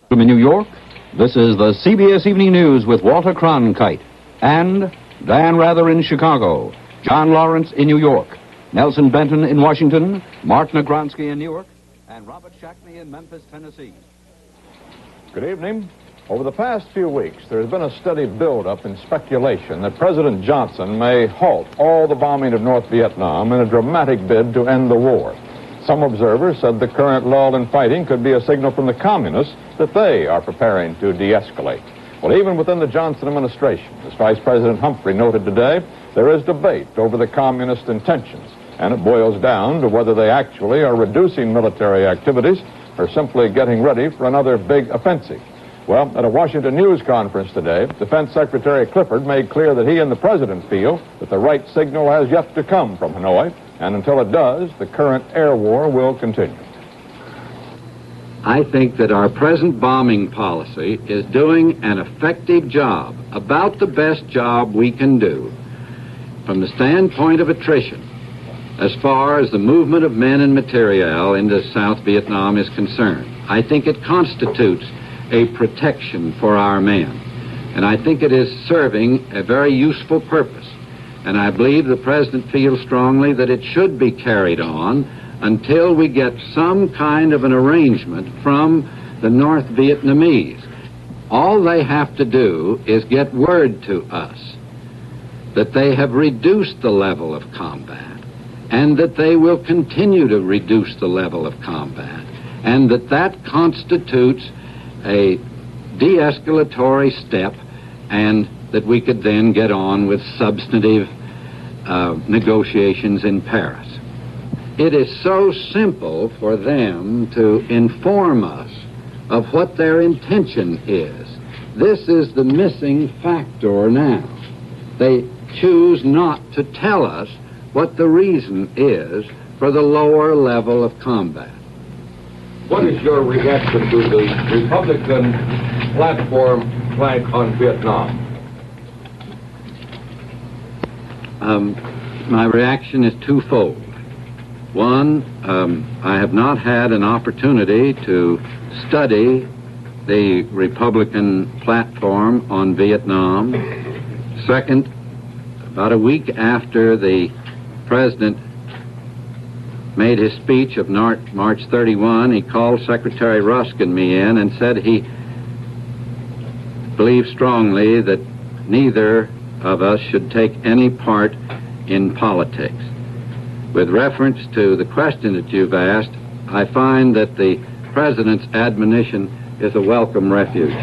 From New York, this is the CBS Evening News with Walter Cronkite and Dan Rather in Chicago, John Lawrence in New York, Nelson Benton in Washington, Mark Nagronsky in Newark, and Robert Shackney in Memphis, Tennessee. Good evening. Over the past few weeks, there's been a steady buildup in speculation that President Johnson may halt all the bombing of North Vietnam in a dramatic bid to end the war. Some observers said the current lull in fighting could be a signal from the communists that they are preparing to de-escalate. Well, even within the Johnson administration, as Vice President Humphrey noted today, there is debate over the communist intentions, and it boils down to whether they actually are reducing military activities or simply getting ready for another big offensive. Well, at a Washington news conference today, Defense Secretary Clifford made clear that he and the President feel that the right signal has yet to come from Hanoi, and until it does, the current air war will continue. I think that our present bombing policy is doing an effective job, about the best job we can do, from the standpoint of attrition, as far as the movement of men and materiel into South Vietnam is concerned. I think it constitutes a protection for our men, and I think it is serving a very useful purpose. And I believe the President feels strongly that it should be carried on until we get some kind of an arrangement from the North Vietnamese. All they have to do is get word to us that they have reduced the level of combat, and that they will continue to reduce the level of combat, and that that constitutes a de-escalatory step, and that we could then get on with substantive negotiations in Paris. It is so simple for them to inform us of what their intention is. This is the missing factor now. They choose not to tell us what the reason is for the lower level of combat. What is your reaction to the Republican platform plank on Vietnam? My reaction is twofold. One, I have not had an opportunity to study the Republican platform on Vietnam. Second, about a week after the President made his speech of March 31, he called Secretary Rusk and me in and said he believed strongly that neither of us should take any part in politics. With reference to the question that you've asked, I find that the President's admonition is a welcome refuge.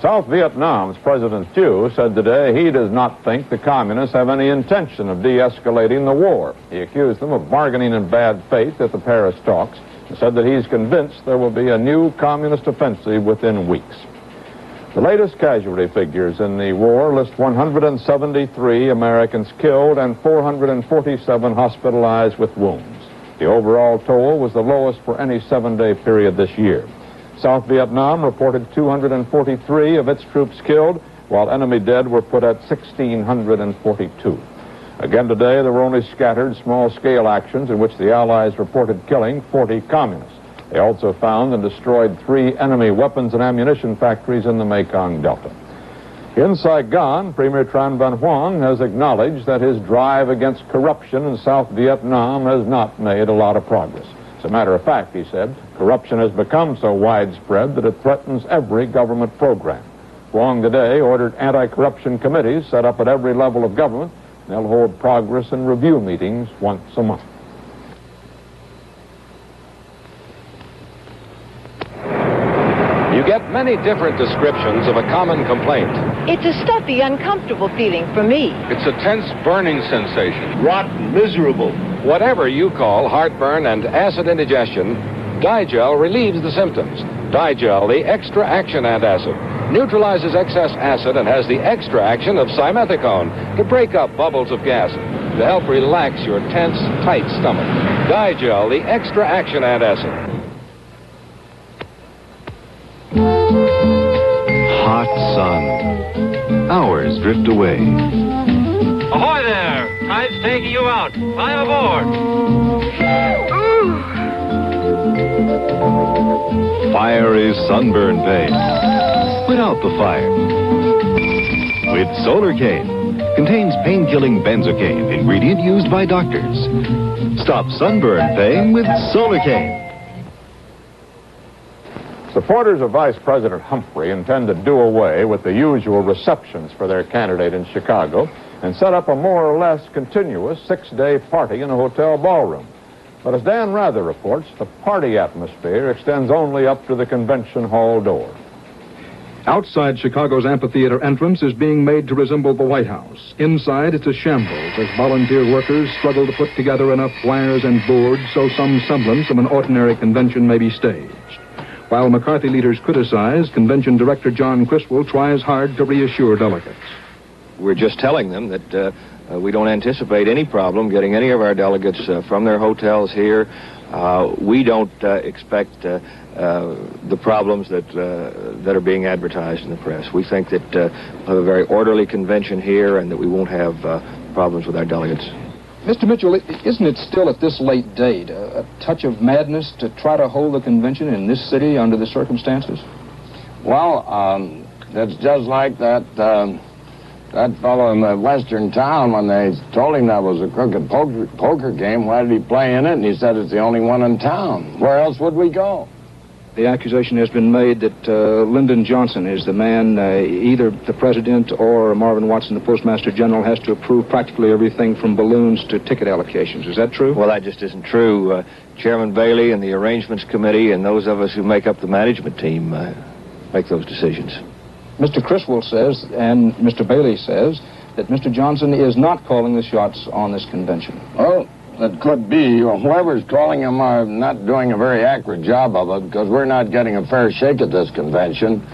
South Vietnam's President Thieu said today he does not think the communists have any intention of de-escalating the war. He accused them of bargaining in bad faith at the Paris talks and said that he's convinced there will be a new communist offensive within weeks. The latest casualty figures in the war list 173 Americans killed and 447 hospitalized with wounds. The overall toll was the lowest for any 7-day period this year. South Vietnam reported 243 of its troops killed, while enemy dead were put at 1,642. Again today, there were only scattered small-scale actions in which the Allies reported killing 40 communists. They also found and destroyed 3 enemy weapons and ammunition factories in the Mekong Delta. In Saigon, Premier Tran Van Huong has acknowledged that his drive against corruption in South Vietnam has not made a lot of progress. As a matter of fact, he said, corruption has become so widespread that it threatens every government program. Huong today ordered anti-corruption committees set up at every level of government. They'll hold progress and review meetings once a month. You get many different descriptions of a common complaint. It's a stuffy, uncomfortable feeling for me. It's a tense, burning sensation. Rotten, miserable. Whatever you call heartburn and acid indigestion, Digel relieves the symptoms. Digel, the extra action antacid, neutralizes excess acid and has the extra action of simethicone to break up bubbles of gas, to help relax your tense, tight stomach. Digel, the extra action antacid. Hot sun. Hours drift away. Ahoy there! Tide's taking you out. Climb aboard. Ooh. Fire is sunburn pain. Put out the fire with Solar Cane. Contains pain-killing benzocaine, ingredient used by doctors. Stop sunburn pain with Solar Cane. Supporters of Vice President Humphrey intend to do away with the usual receptions for their candidate in Chicago and set up a more or less continuous 6-day party in a hotel ballroom. But as Dan Rather reports, the party atmosphere extends only up to the convention hall door. Outside Chicago's amphitheater entrance is being made to resemble the White House. Inside, it's a shambles as volunteer workers struggle to put together enough wires and boards so some semblance of an ordinary convention may be staged. While McCarthy leaders criticize, Convention Director John Criswell tries hard to reassure delegates. We're just telling them that we don't anticipate any problem getting any of our delegates from their hotels here. We don't expect the problems that are being advertised in the press. We think that we'll have a very orderly convention here and that we won't have problems with our delegates. Mr. Mitchell, isn't it still at this late date a touch of madness to try to hold the convention in this city under the circumstances? Well, it's just like that fellow in the western town when they told him that was a crooked poker game. Why did he play in it? And he said it's the only one in town. Where else would we go? The accusation has been made that Lyndon Johnson is the man, either the president or Marvin Watson, the postmaster general, has to approve practically everything from balloons to ticket allocations. Is that true? Well, that just isn't true. Chairman Bailey and the arrangements committee and those of us who make up the management team make those decisions. Mr. Criswell says, and Mr. Bailey says, that Mr. Johnson is not calling the shots on this convention. Well, that could be. Whoever's calling him are not doing a very accurate job of it because we're not getting a fair shake at this convention.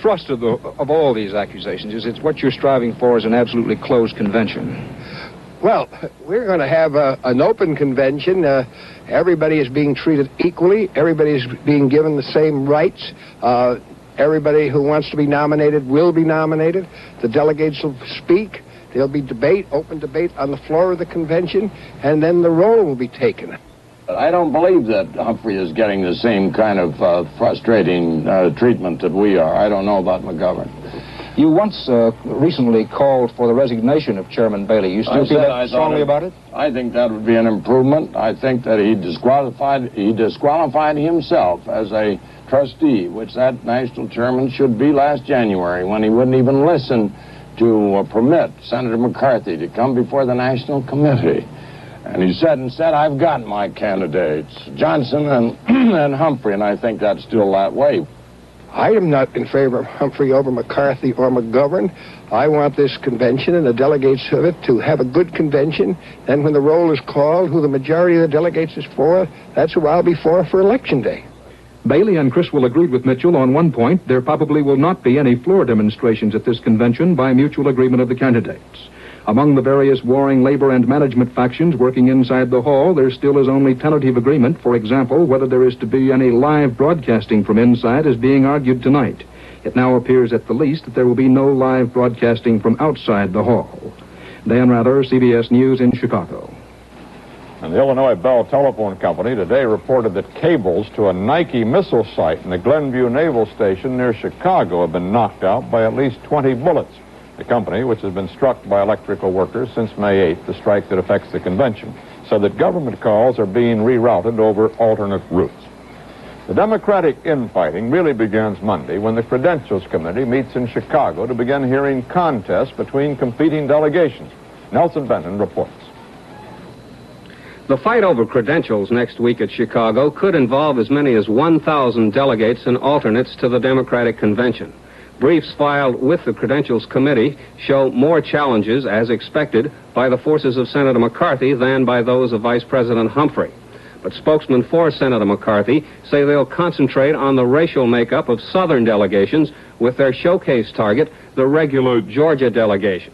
Thrust of all these accusations is it's what you're striving for is an absolutely closed convention. Well, we're going to have an open convention. Everybody is being treated equally. Everybody is being given the same rights. Everybody who wants to be nominated will be nominated. The delegates will speak. There'll be debate, open debate on the floor of the convention, and then the roll will be taken. But I don't believe that Humphrey is getting the same kind of frustrating treatment that we are. I don't know about McGovern. You once recently called for the resignation of Chairman Bailey. You still feel that strongly about it? I think that would be an improvement. I think that he disqualified himself as a trustee, which that national chairman should be last January, when he wouldn't even listen to permit Senator McCarthy to come before the National Committee. And he said, instead, I've got my candidates, Johnson and Humphrey, and I think that's still that way. I am not in favor of Humphrey over McCarthy or McGovern. I want this convention and the delegates of it to have a good convention. Then when the roll is called, who the majority of the delegates is for, that's who I'll be for Election Day. Bailey and Criswell agreed with Mitchell on one point. There probably will not be any floor demonstrations at this convention by mutual agreement of the candidates. Among the various warring labor and management factions working inside the hall, there still is only tentative agreement. For example, whether there is to be any live broadcasting from inside is being argued tonight. It now appears at the least that there will be no live broadcasting from outside the hall. Dan Rather, CBS News in Chicago. And the Illinois Bell Telephone Company today reported that cables to a Nike missile site in the Glenview Naval Station near Chicago have been knocked out by at least 20 bullets. The company, which has been struck by electrical workers since May 8th, the strike that affects the convention, said that government calls are being rerouted over alternate routes. The Democratic infighting really begins Monday when the Credentials Committee meets in Chicago to begin hearing contests between competing delegations. Nelson Benton reports. The fight over credentials next week at Chicago could involve as many as 1,000 delegates and alternates to the Democratic Convention. Briefs filed with the Credentials Committee show more challenges, as expected, by the forces of Senator McCarthy than by those of Vice President Humphrey. But spokesmen for Senator McCarthy say they'll concentrate on the racial makeup of Southern delegations with their showcase target, the regular Georgia delegation.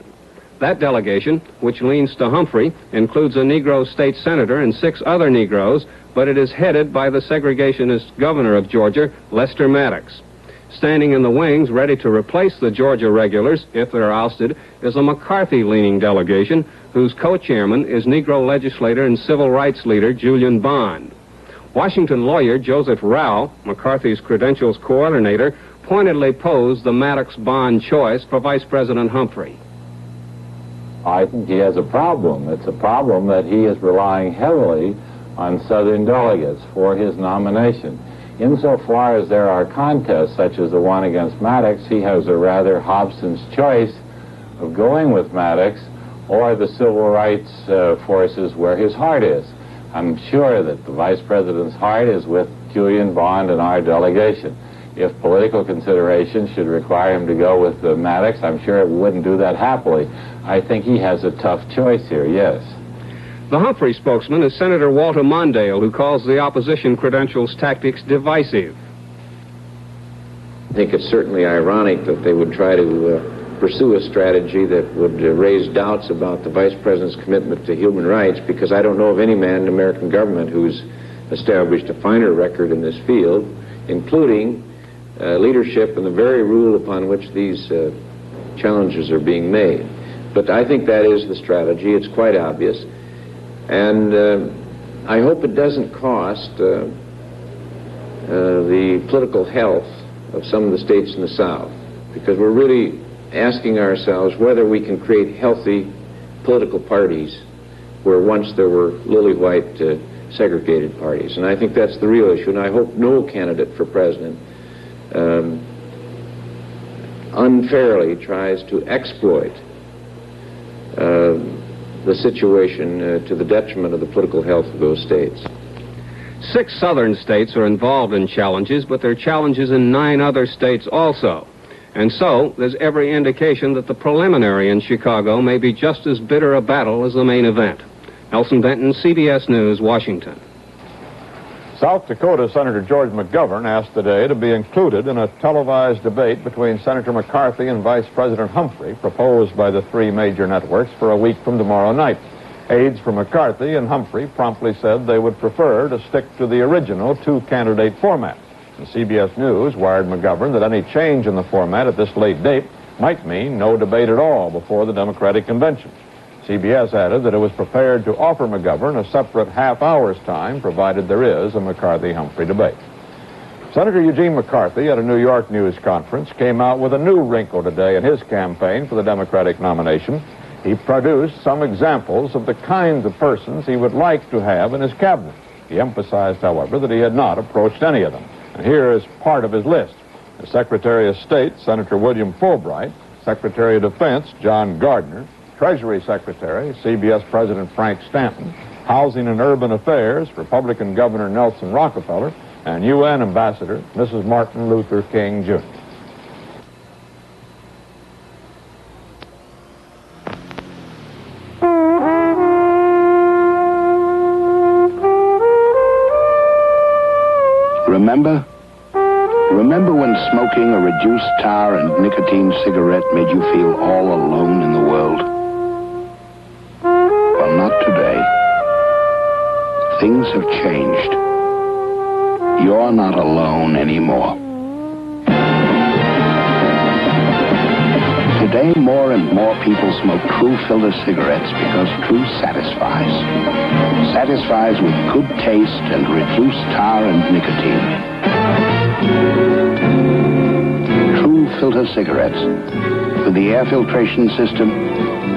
That delegation, which leans to Humphrey, includes a Negro state senator and 6 other Negroes, but it is headed by the segregationist governor of Georgia, Lester Maddox. Standing in the wings, ready to replace the Georgia regulars, if they're ousted, is a McCarthy-leaning delegation, whose co-chairman is Negro legislator and civil rights leader Julian Bond. Washington lawyer Joseph Rao, McCarthy's credentials coordinator, pointedly posed the Maddox-Bond choice for Vice President Humphrey. I think he has a problem. It's a problem that he is relying heavily on Southern delegates for his nomination. Insofar as there are contests such as the one against Maddox, he has a rather Hobson's choice of going with Maddox or the civil rights forces where his heart is. I'm sure that the Vice President's heart is with Julian Bond and our delegation. If political consideration should require him to go with Maddox, I'm sure it wouldn't do that happily. I think he has a tough choice here, yes. The Humphrey spokesman is Senator Walter Mondale, who calls the opposition credentials tactics divisive. I think it's certainly ironic that they would try to pursue a strategy that would raise doubts about the Vice President's commitment to human rights, because I don't know of any man in the American government who's established a finer record in this field, including leadership and the very rule upon which these challenges are being made. But I think that is the strategy. It's quite obvious. And I hope it doesn't cost the political health of some of the states in the South, because we're really asking ourselves whether we can create healthy political parties where once there were lily-white segregated parties. And I think that's the real issue, and I hope no candidate for president unfairly tries to exploit the situation to the detriment of the political health of those states. 6 southern states are involved in challenges, but there are challenges in 9 other states also. And so, there's every indication that the preliminary in Chicago may be just as bitter a battle as the main event. Nelson Benton, CBS News, Washington. South Dakota Senator George McGovern asked today to be included in a televised debate between Senator McCarthy and Vice President Humphrey, proposed by the 3 major networks for a week from tomorrow night. Aides for McCarthy and Humphrey promptly said they would prefer to stick to the original 2-candidate format. And CBS News wired McGovern that any change in the format at this late date might mean no debate at all before the Democratic Convention. CBS added that it was prepared to offer McGovern a separate half-hour's time, provided there is a McCarthy-Humphrey debate. Senator Eugene McCarthy, at a New York news conference, came out with a new wrinkle today in his campaign for the Democratic nomination. He produced some examples of the kinds of persons he would like to have in his cabinet. He emphasized, however, that he had not approached any of them. And here is part of his list. The Secretary of State, Senator William Fulbright, Secretary of Defense, John Gardner, Treasury Secretary, CBS President Frank Stanton, Housing and Urban Affairs, Republican Governor Nelson Rockefeller, and UN Ambassador Mrs. Martin Luther King, Jr. Remember when smoking a reduced tar and nicotine cigarette made you feel all alone in the world? Well, not today. Things have changed. You're not alone anymore. Today, more and more people smoke True filter cigarettes because True satisfies. Satisfies with good taste and reduced tar and nicotine. True filter cigarettes, with the air filtration system,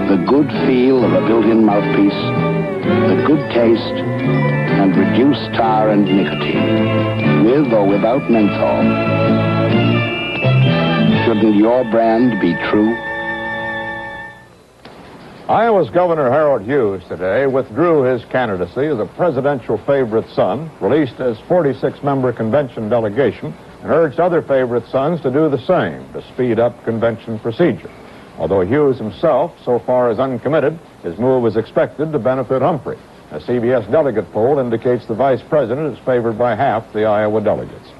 the good feel of a built-in mouthpiece, the good taste, and reduced tar and nicotine, with or without menthol. Shouldn't your brand be True? Iowa's Governor Harold Hughes today withdrew his candidacy as a presidential favorite son, released his 46-member convention delegation, and urged other favorite sons to do the same to speed up convention procedure. Although Hughes himself so far is uncommitted, his move is expected to benefit Humphrey. A CBS delegate poll indicates the vice president is favored by half the Iowa delegates.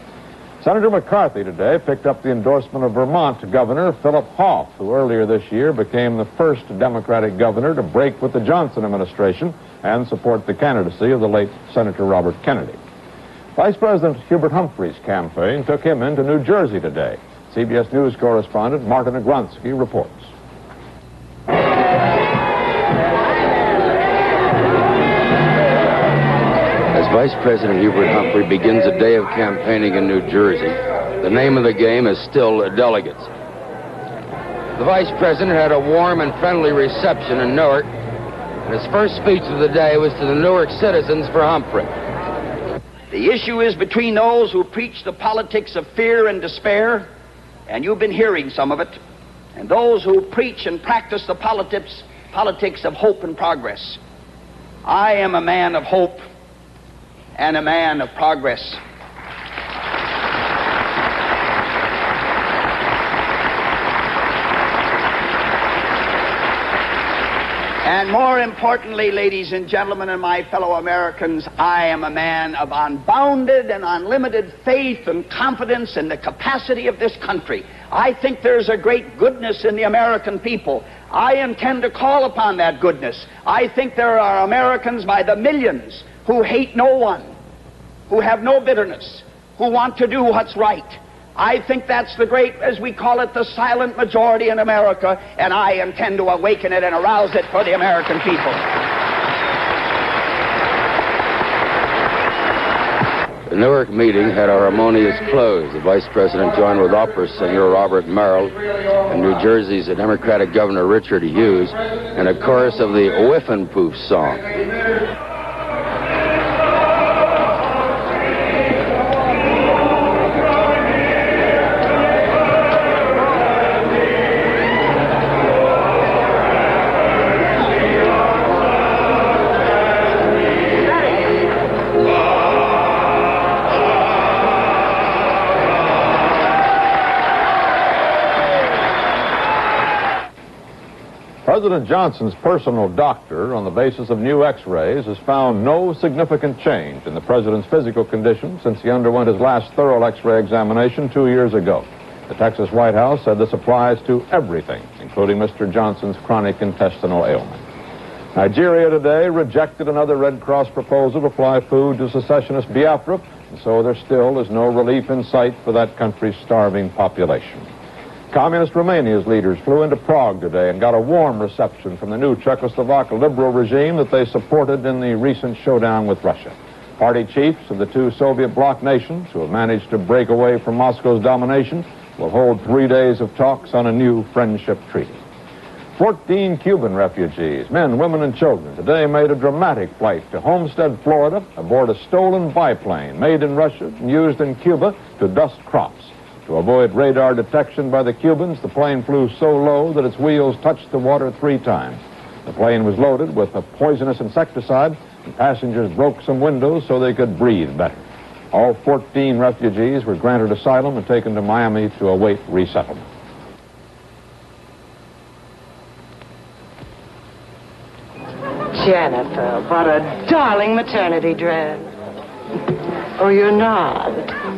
Senator McCarthy today picked up the endorsement of Vermont Governor Philip Hoff, who earlier this year became the first Democratic governor to break with the Johnson administration and support the candidacy of the late Senator Robert Kennedy. Vice President Hubert Humphrey's campaign took him into New Jersey today. CBS News correspondent Martin Agronsky reports. Vice President Hubert Humphrey begins a day of campaigning in New Jersey. The name of the game is still delegates. The Vice President had a warm and friendly reception in Newark, and his first speech of the day was to the Newark citizens for Humphrey. The issue is between those who preach the politics of fear and despair, and you've been hearing some of it, and those who preach and practice the politics of hope and progress. I am a man of hope and a man of progress. And more importantly, ladies and gentlemen and my fellow Americans, I am a man of unbounded and unlimited faith and confidence in the capacity of this country. I think there's a great goodness in the American people. I intend to call upon that goodness. I think there are Americans by the millions who hate no one, who have no bitterness, who want to do what's right. I think that's the great, as we call it, the silent majority in America, and I intend to awaken it and arouse it for the American people. The Newark meeting had a harmonious close. The Vice President joined with opera singer Robert Merrill and New Jersey's Democratic Governor Richard Hughes in a chorus of the Whiffenpoof song. President Johnson's personal doctor, on the basis of new x-rays, has found no significant change in the president's physical condition since he underwent his last thorough x-ray examination 2 years ago. The Texas White House said this applies to everything, including Mr. Johnson's chronic intestinal ailment. Nigeria today rejected another Red Cross proposal to fly food to secessionist Biafra, and so there still is no relief in sight for that country's starving population. Communist Romania's leaders flew into Prague today and got a warm reception from the new Czechoslovak liberal regime that they supported in the recent showdown with Russia. Party chiefs of the two Soviet bloc nations who have managed to break away from Moscow's domination will hold 3 days of talks on a new friendship treaty. 14 Cuban refugees, men, women, and children, today made a dramatic flight to Homestead, Florida, aboard a stolen biplane made in Russia and used in Cuba to dust crops. To avoid radar detection by the Cubans, the plane flew so low that its wheels touched the water 3 times. The plane was loaded with a poisonous insecticide, and passengers broke some windows so they could breathe better. All 14 refugees were granted asylum and taken to Miami to await resettlement. Jennifer, what a darling maternity dress. Oh, you're not.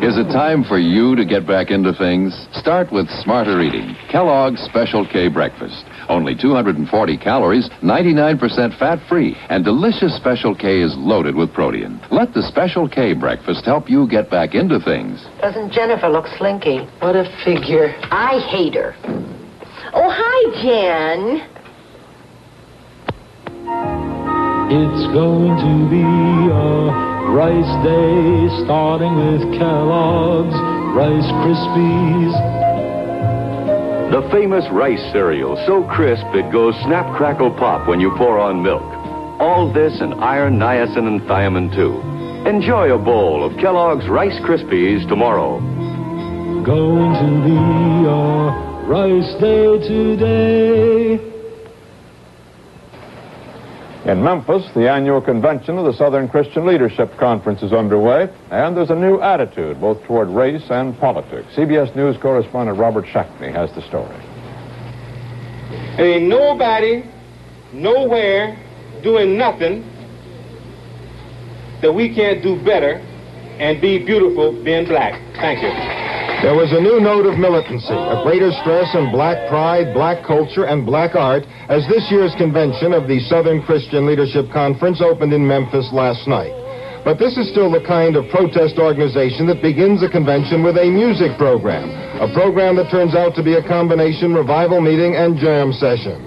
Is it time for you to get back into things? Start with smarter eating. Kellogg's Special K Breakfast. Only 240 calories, 99% fat-free, and delicious Special K is loaded with protein. Let the Special K Breakfast help you get back into things. Doesn't Jennifer look slinky? What a figure. I hate her. Oh, hi, Jen. It's going to be a rice day, starting with Kellogg's Rice Krispies. The famous rice cereal, so crisp it goes snap, crackle, pop when you pour on milk. All this in iron, niacin, and thiamine, too. Enjoy a bowl of Kellogg's Rice Krispies tomorrow. Going to be a rice day today. In Memphis, the annual convention of the Southern Christian Leadership Conference is underway, and there's a new attitude both toward race and politics. CBS News correspondent Robert Shackney has the story. Ain't nobody, nowhere, doing nothing that we can't do better and be beautiful being black. Thank you. There was a new note of militancy, a greater stress on black pride, black culture, and black art as this year's convention of the Southern Christian Leadership Conference opened in Memphis last night. But this is still the kind of protest organization that begins a convention with a music program, a program that turns out to be a combination revival meeting and jam session.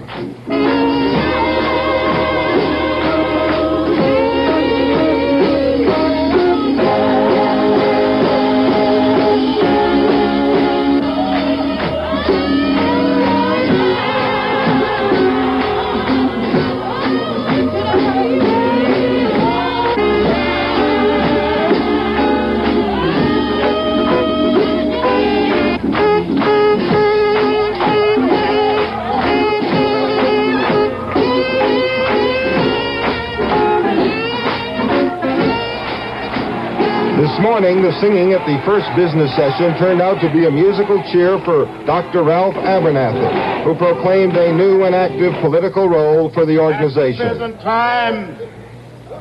morning, the singing at the first business session turned out to be a musical cheer for Dr. Ralph Abernathy, who proclaimed a new and active political role for the organization. At the present time,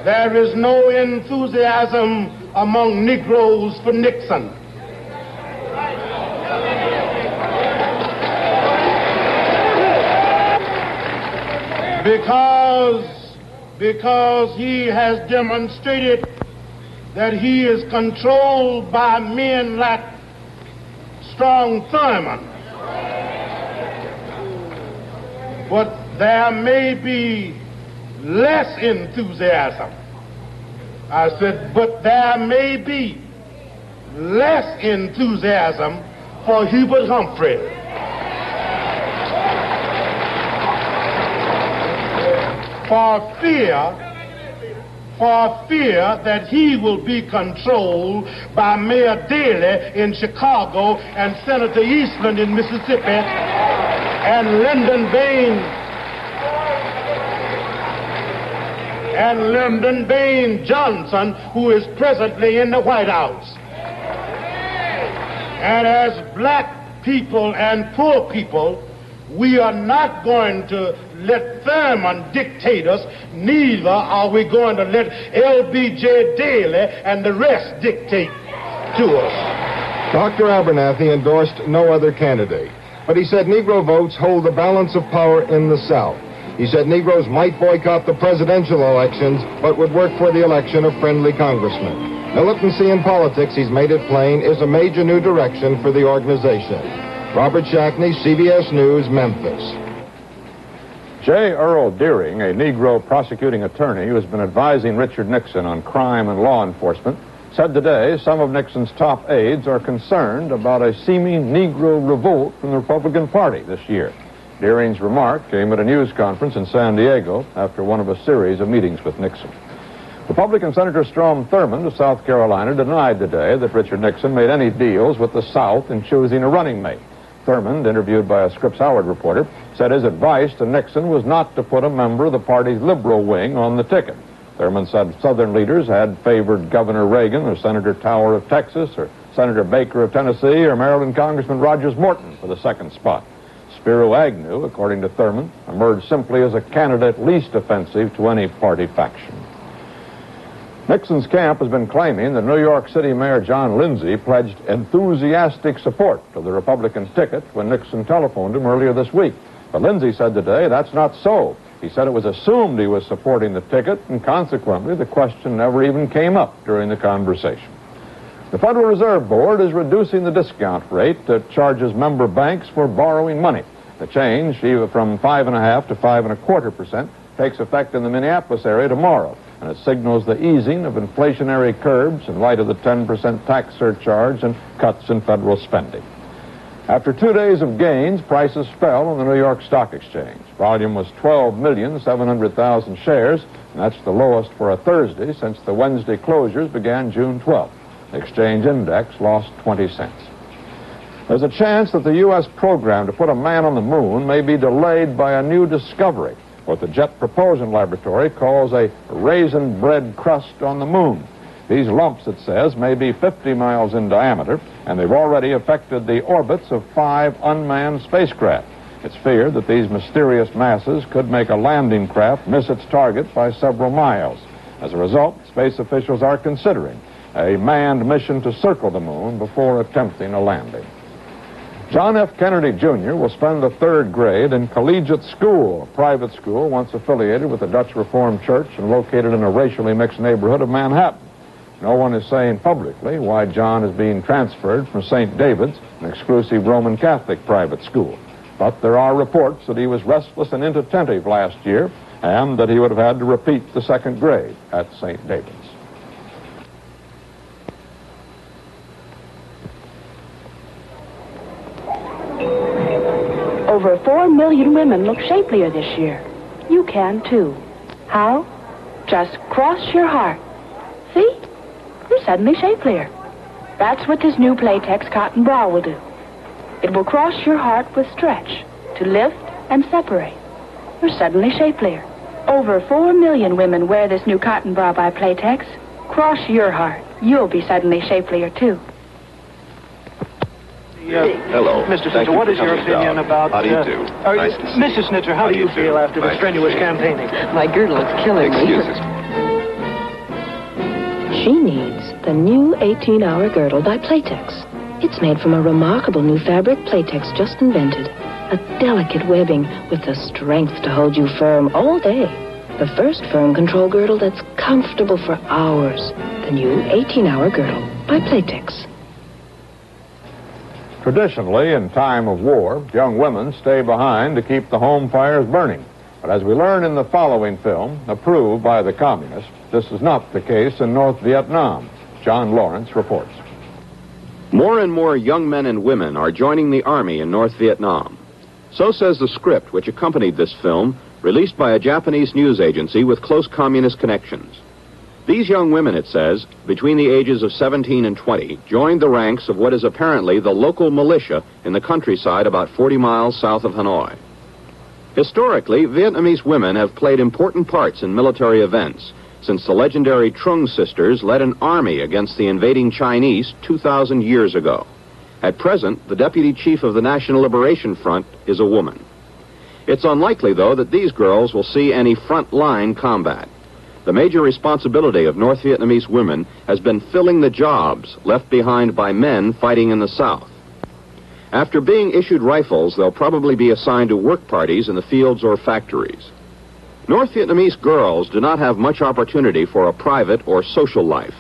there is no enthusiasm among Negroes for Nixon. Because he has demonstrated that he is controlled by men like Strong Thurman. But there may be less enthusiasm. I said, but there may be less enthusiasm for Hubert Humphrey. For fear that he will be controlled by Mayor Daley in Chicago and Senator Eastland in Mississippi and Lyndon Baines Johnson, who is presently in the White House. And as black people and poor people, we are not going to let Thurman dictate us, neither are we going to let LBJ Daley and the rest dictate to us. Dr. Abernathy endorsed no other candidate, but he said Negro votes hold the balance of power in the South. He said Negroes might boycott the presidential elections, but would work for the election of friendly congressmen. Militancy in politics, he's made it plain, is a major new direction for the organization. Robert Shackney, CBS News, Memphis. J. Earl Deering, a Negro prosecuting attorney who has been advising Richard Nixon on crime and law enforcement, said today some of Nixon's top aides are concerned about a seeming Negro revolt from the Republican Party this year. Deering's remark came at a news conference in San Diego after one of a series of meetings with Nixon. Republican Senator Strom Thurmond of South Carolina denied today that Richard Nixon made any deals with the South in choosing a running mate. Thurmond, interviewed by a Scripps Howard reporter, said his advice to Nixon was not to put a member of the party's liberal wing on the ticket. Thurmond said Southern leaders had favored Governor Reagan or Senator Tower of Texas or Senator Baker of Tennessee or Maryland Congressman Rogers Morton for the second spot. Spiro Agnew, according to Thurmond, emerged simply as a candidate least offensive to any party faction. Nixon's camp has been claiming that New York City Mayor John Lindsay pledged enthusiastic support to the Republican ticket when Nixon telephoned him earlier this week. But Lindsay said today that's not so. He said it was assumed he was supporting the ticket, and consequently the question never even came up during the conversation. The Federal Reserve Board is reducing the discount rate that charges member banks for borrowing money. The change, from 5.5% to 5.25%, takes effect in the Minneapolis area tomorrow, and it signals the easing of inflationary curbs in light of the 10% tax surcharge and cuts in federal spending. After 2 days of gains, prices fell on the New York Stock Exchange. Volume was 12,700,000 shares, and that's the lowest for a Thursday since the Wednesday closures began June 12th. The exchange index lost 20 cents. There's a chance that the U.S. program to put a man on the moon may be delayed by a new discovery, what the Jet Propulsion Laboratory calls a raisin bread crust on the moon. These lumps, it says, may be 50 miles in diameter, and they've already affected the orbits of 5 unmanned spacecraft. It's feared that these mysterious masses could make a landing craft miss its target by several miles. As a result, space officials are considering a manned mission to circle the moon before attempting a landing. John F. Kennedy, Jr. will spend the 3rd grade in collegiate school, a private school once affiliated with the Dutch Reformed Church and located in a racially mixed neighborhood of Manhattan. No one is saying publicly why John is being transferred from St. David's, an exclusive Roman Catholic private school. But there are reports that he was restless and inattentive last year and that he would have had to repeat the 2nd grade at St. David's. Over 4 million women look shapelier this year. You can, too. How? Just cross your heart. See? You're suddenly shapelier. That's what this new Playtex cotton bra will do. It will cross your heart with stretch to lift and separate. You're suddenly shapelier. Over 4 million women wear this new cotton bra by Playtex. Cross your heart. you'll be suddenly shapelier, too. Hello. Mr. Thank Snitzer, what you is for your coming opinion down. about... How do you do? Nice to see Mrs. Snitzer, how do you feel after the Nice to strenuous see you. campaigning? My girdle is killing me. Excuses. She needs the new 18-hour girdle by Playtex. It's made from a remarkable new fabric Playtex just invented. A delicate webbing with the strength to hold you firm all day. The first firm control girdle that's comfortable for hours. The new 18-hour girdle by Playtex. Traditionally, in time of war, young women stay behind to keep the home fires burning. But as we learn in the following film, approved by the communists, this is not the case in North Vietnam. John Lawrence reports. More and more young men and women are joining the Army in North Vietnam. So says the script which accompanied this film, released by a Japanese news agency with close communist connections. These young women, it says, between the ages of 17 and 20, joined the ranks of what is apparently the local militia in the countryside about 40 miles south of Hanoi. Historically, Vietnamese women have played important parts in military events, since the legendary Trung sisters led an army against the invading Chinese 2,000 years ago. At present, the deputy chief of the National Liberation Front is a woman. It's unlikely, though, that these girls will see any front-line combat. The major responsibility of North Vietnamese women has been filling the jobs left behind by men fighting in the South. After being issued rifles, they'll probably be assigned to work parties in the fields or factories. North Vietnamese girls do not have much opportunity for a private or social life.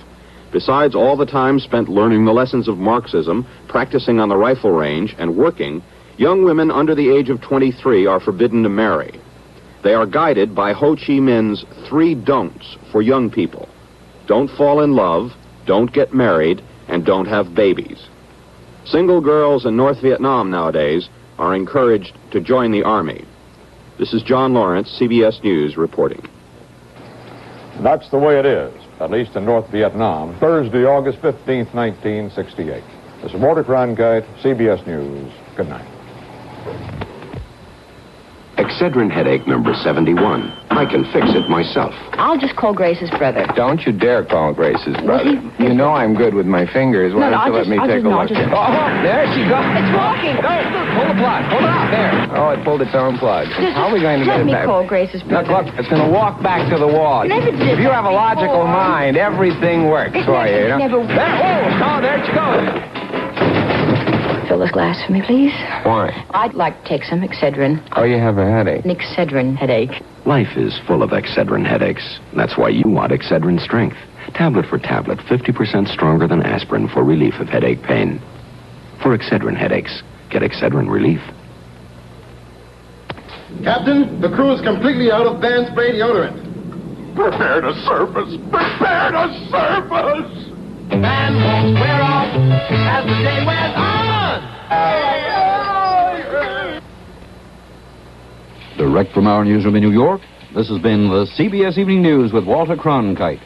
Besides all the time spent learning the lessons of Marxism, practicing on the rifle range, and working, young women under the age of 23 are forbidden to marry. They are guided by Ho Chi Minh's 3 don'ts for young people. Don't fall in love, don't get married, and don't have babies. Single girls in North Vietnam nowadays are encouraged to join the Army. This is John Lawrence, CBS News, reporting. That's the way it is, at least in North Vietnam, Thursday, August 15th, 1968. This is Walter Cronkite, CBS News. Good night. Excedrin headache number 71. I can fix it myself. I'll just call Grace's brother. Don't you dare call Grace's brother. You know I'm good with my fingers. Why don't you let me take a look? Oh, there she goes. It's walking. Go, pull the plug. Pull it out. There. Oh, it pulled its own plug. How are we going to get it back? Let me call Grace's brother. Look, it's going to walk back to the wall. Never did If you have a logical before. mind, everything works for you. You know? Never. There she goes. Fill this glass for me, please. Why? I'd like to take some Excedrin. Oh, you have a headache. An Excedrin headache. Life is full of Excedrin headaches. That's why you want Excedrin Strength. Tablet for tablet, 50% stronger than aspirin for relief of headache pain. For Excedrin headaches, get Excedrin relief. Captain, the crew is completely out of band spray deodorant. Prepare to surface! Prepare to surface! The band won't wear off as the day wears on. Direct from our newsroom in New York, this has been the CBS Evening News with Walter Cronkite.